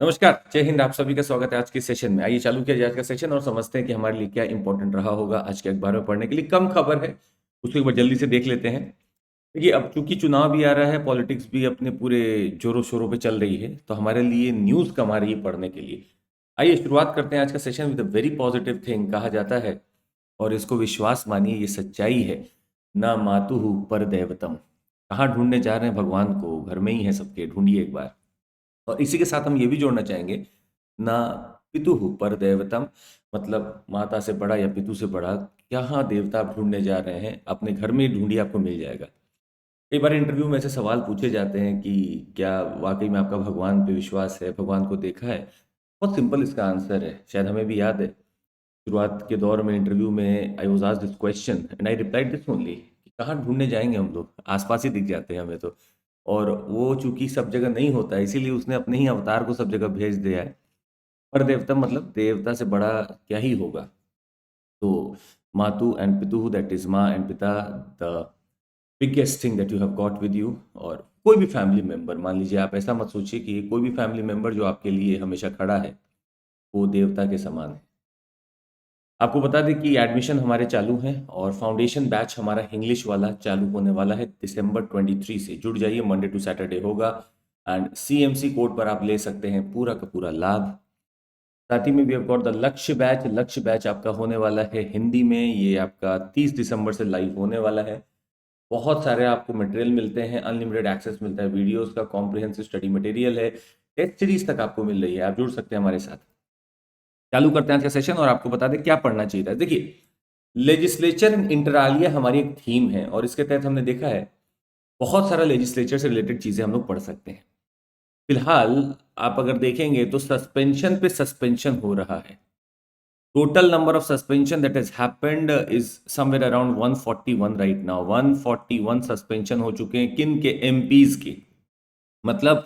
नमस्कार, जय हिंद। आप सभी का स्वागत है आज के सेशन में। आइए चालू किया जाए आज का सेशन और समझते हैं कि हमारे लिए क्या इंपॉर्टेंट रहा होगा आज के अखबार में पढ़ने के लिए। कम खबर है, उसको एक बार जल्दी से देख लेते हैं। देखिए, अब चूंकि चुनाव भी आ रहा है, पॉलिटिक्स भी अपने पूरे जोरों शोरों पे चल रही है, तो हमारे लिए न्यूज़ कम आ रही है पढ़ने के लिए। आइए शुरुआत करते हैं आज का session with a very positive thing. कहा जाता है, और इसको विश्वास मानिए, ये सच्चाई है, ना मातुहु पर दैवतम। कहाँ ढूंढने जा रहे हैं भगवान को? घर में ही है सबके, ढूंढिए एक बार। और इसी के साथ हम ये भी जोड़ना चाहेंगे, ना पितुहु पर दैवतम, मतलब माता से बड़ा या पितु से बड़ा यहाँ देवता आप ढूंढने जा रहे हैं, अपने घर में ही ढूंढिए, आपको मिल जाएगा। कई बार इंटरव्यू में ऐसे सवाल पूछे जाते हैं कि क्या वाकई में आपका भगवान पे विश्वास है, भगवान को देखा है? बहुत सिंपल इसका आंसर है, शायद हमें भी याद है। शुरुआत के दौर में इंटरव्यू में I was asked this question and I replied this only, कि कहाँ ढूंढने जाएंगे हम लोग, आसपास ही दिख जाते हैं हमें तो। और वो चूंकि सब जगह नहीं होता है, इसीलिए उसने अपने ही अवतार को सब जगह भेज दिया है। पर देवता मतलब देवता से बड़ा क्या ही होगा। तो मातु एंड पितु, दैट इज माँ एंड पिता, the biggest thing that you have got with you. और कोई भी फैमिली मेंबर, मान लीजिए, आप ऐसा मत सोचिए कि कोई भी फैमिली मेंबर जो आपके लिए हमेशा खड़ा है, वो देवता के समान है। आपको बता दें कि एडमिशन हमारे चालू हैं और फाउंडेशन बैच हमारा इंग्लिश वाला चालू होने वाला है दिसंबर 23 से। जुड़ जाइए, मंडे टू सैटरडे होगा। एंड सीएमसी कोड पर आप ले सकते हैं पूरा का पूरा लाभ। साथ ही में वी हैव गॉट द लक्ष्य बैच। लक्ष्य बैच आपका होने वाला है हिंदी में, ये आपका 30 दिसंबर से लाइव होने वाला है। बहुत सारे आपको मटेरियल मिलते हैं, अनलिमिटेड एक्सेस मिलता है, वीडियोस का कॉम्प्रिहेंसिव स्टडी मटेरियल है, टेस्ट सीरीज तक आपको मिल रही है। आप जुड़ सकते हैं हमारे साथ। चालू करते हैं आज का सेशन और आपको बता दें क्या पढ़ना चाहिए था। देखिए, लेजिस्लेचर इन इंटर आलिया हमारी एक थीम है और इसके तहत हमने देखा है बहुत सारा लेजिस्लेचर से रिलेटेड चीजें हम लोग पढ़ सकते हैं। फिलहाल आप अगर देखेंगे तो सस्पेंशन पे सस्पेंशन हो रहा है। Total number of suspension that has happened is somewhere around 141 right now. 141 suspension हो चुके हैं। किन के? एमपीज के। मतलब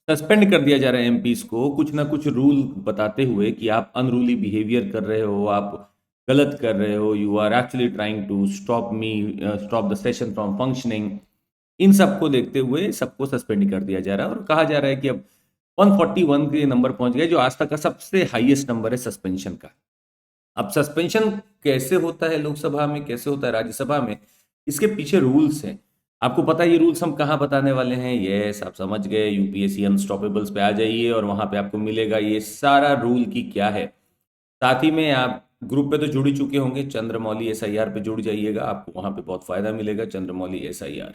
सस्पेंड कर दिया जा रहा है एमपीज को, कुछ ना कुछ रूल बताते हुए कि आप अनरूली बिहेवियर कर रहे हो, आप गलत कर रहे हो, you are actually trying to stop me, stop the session from functioning. इन सबको देखते हुए सबको सस्पेंड कर दिया जा रहा है और कहा जा रहा है कि अब 141 के नंबर पहुंच गए, जो आज तक का सबसे हाईएस्ट नंबर है सस्पेंशन का। अब सस्पेंशन कैसे होता है लोकसभा में, कैसे होता है राज्यसभा में, इसके पीछे रूल्स हैं। आपको पता है ये रूल्स हम कहाँ बताने वाले हैं? यस, आप समझ गए, यूपीएससी अनस्टॉपेबल्स पे आ जाइए और वहां पे आपको मिलेगा ये सारा रूल की क्या है। साथ ही में आप ग्रुप पे तो जुड़ ही चुके होंगे, चंद्रमौली एसआईआर पे जुड़ जाइएगा, आपको वहां पे बहुत फायदा मिलेगा, चंद्रमौली एसआईआर।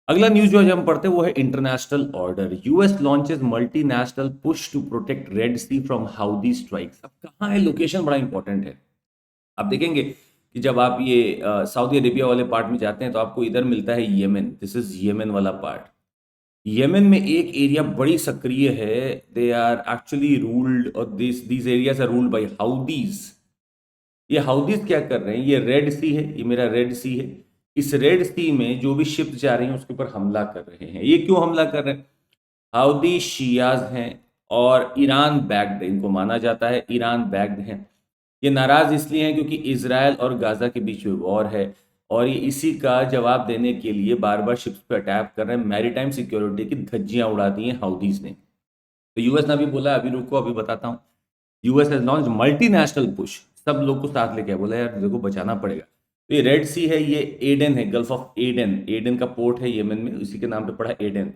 अगला न्यूज जो आज हम पढ़ते हैं वो है international order. US launches multinational push to protect Red Sea from Houthi strikes. अब कहाँ है लोकेशन, बड़ा इंपॉर्टेंट है। आप देखेंगे कि जब आप ये सऊदी अरेबिया वाले पार्ट में जाते हैं तो आपको इधर मिलता है येमेन। दिस इज येमेन वाला पार्ट। येमेन में एक एरिया बड़ी सक्रिय है। दे आर एक्चुअली रूल्ड, और this areas are ruled by Houthis. ये हाउदीज क्या कर रहे हैं? ये रेड सी है, ये मेरा रेड सी है। इस रेड सी में जो भी शिप जा रही हैं उसके ऊपर हमला कर रहे हैं। ये क्यों हमला कर रहे हैं? हाउदी शियाज हैं और ईरान बैक्ड, इनको माना जाता है ईरान बैक्ड हैं। ये नाराज इसलिए हैं क्योंकि इसराइल और गाजा के बीच में वॉर है और ये इसी का जवाब देने के लिए बार बार शिप्स पे अटैक कर रहे हैं। मैरीटाइम सिक्योरिटी की धज्जियां उड़ा दी हैं हाउदीज ने। तो यूएस ने अभी बोला, अभी रुको अभी बताता हूँ। US has launch multinational push. सब लोग को साथ लेके आया, बोला यार देखो बचाना पड़ेगा। तो ये रेड सी है, ये एडन है, गल्फ ऑफ एडन। एडन का पोर्ट है यमन में, उसी के नाम पे पड़ा एडन।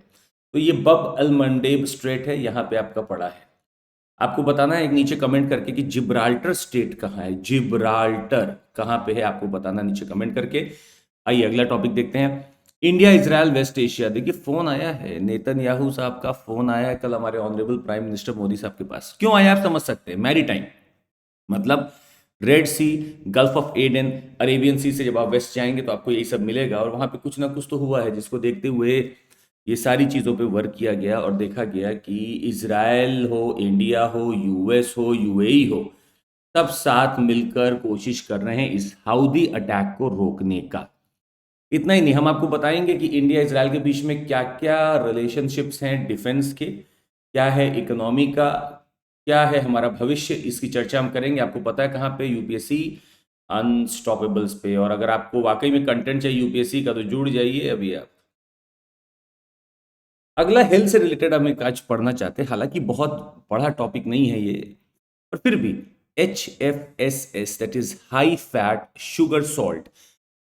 तो ये बब अल मंडेब स्ट्रेट है, यहाँ पे आपका पड़ा है। आपको बताना है एक नीचे कमेंट करके कि जिब्राल्टर स्टेट कहाँ है। जिब्राल्टर कहाँ पे है आपको बताना नीचे कमेंट करके। आइए अगला टॉपिक देखते हैं। India Israel West Asia. देखिए फोन आया है, नेतन्याहू साहब का फोन आया है कल हमारे ऑनरेबल प्राइम मिनिस्टर मोदी साहब के पास। क्यों आया आप समझ सकते हैं। मैरीटाइम मतलब Red Sea, Gulf of Aden, Arabian Sea से जब आप वेस्ट जाएंगे तो आपको यही सब मिलेगा और वहां पे कुछ ना कुछ तो हुआ है, जिसको देखते हुए ये सारी चीज़ों पे वर्क किया गया और देखा गया कि इजराइल हो, इंडिया हो, यूएस हो, यूएई हो, सब साथ मिलकर कोशिश कर रहे हैं इस हाउदी अटैक को रोकने का। इतना ही नहीं, हम आपको बताएंगे कि इंडिया इजराइल के बीच में क्या क्या रिलेशनशिप्स हैं डिफेंस के, क्या है इकोनॉमी का, क्या है हमारा भविष्य, इसकी चर्चा हम करेंगे। आपको पता है कहाँ पे? यूपीएससी अनस्टॉपेबल्स पे। और अगर आपको वाकई में कंटेंट चाहिए यूपीएससी का तो जुड़ जाइए अभी आप। अगला हेल्थ से रिलेटेड हम एक आज पढ़ना चाहते हैं, हालांकि बहुत बड़ा टॉपिक नहीं है ये, पर फिर भी HFSS, that is high fat sugar salt.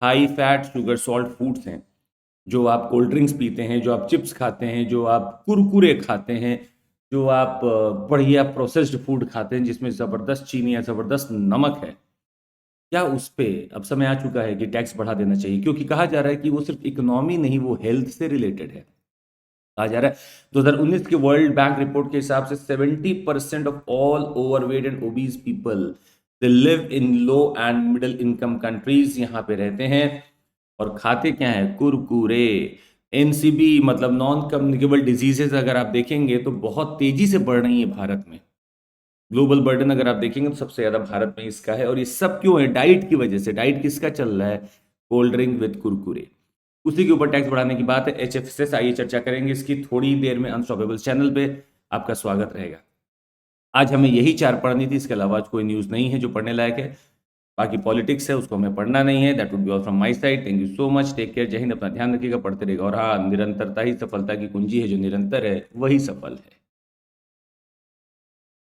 High fat sugar salt foods हैं, जो आप कोल्ड ड्रिंक्स पीते हैं, जो आप चिप्स खाते हैं, जो आप कुरकुरे खाते हैं, जो आप बढ़िया प्रोसेस्ड फूड खाते हैं जिसमें ज़बरदस्त चीनी या ज़बरदस्त नमक है, क्या उस पे अब समय आ चुका है कि टैक्स बढ़ा देना चाहिए? क्योंकि कहा जा रहा है कि वो सिर्फ इकोनॉमी नहीं, वो हेल्थ से रिलेटेड है। कहा जा रहा है 2019 के वर्ल्ड बैंक रिपोर्ट के हिसाब से 70% of all overweight and obese people they live in low and middle income countries, यहाँ पे रहते हैं और खाते क्या है? कुरकुरे। एनसीबी मतलब नॉन कम्युनिकेबल डिजीजेस अगर आप देखेंगे तो बहुत तेजी से बढ़ रही है भारत में। ग्लोबल बर्डन अगर आप देखेंगे तो सबसे ज्यादा भारत में इसका है, और ये सब क्यों है? डाइट की वजह से। डाइट किसका चल रहा है? Cold drink with Kurkure. उसी के ऊपर टैक्स बढ़ाने की बात है। HFSS, आइए चर्चा करेंगे इसकी थोड़ी देर में अनस्टॉपेबल चैनल पे। आपका स्वागत रहेगा। आज हमें यही चार पढ़नी थी, इसके अलावा आज कोई न्यूज़ नहीं है जो पढ़ने लायक है। बाकी पॉलिटिक्स है, उसको हमें पढ़ना नहीं है। That would be all from my side. Thank you so much, take care, Jai Hind, अपना ध्यान रखिएगा, पढ़ते रहेगा। और हाँ, निरंतरता ही सफलता की कुंजी है, जो निरंतर है वही सफल है।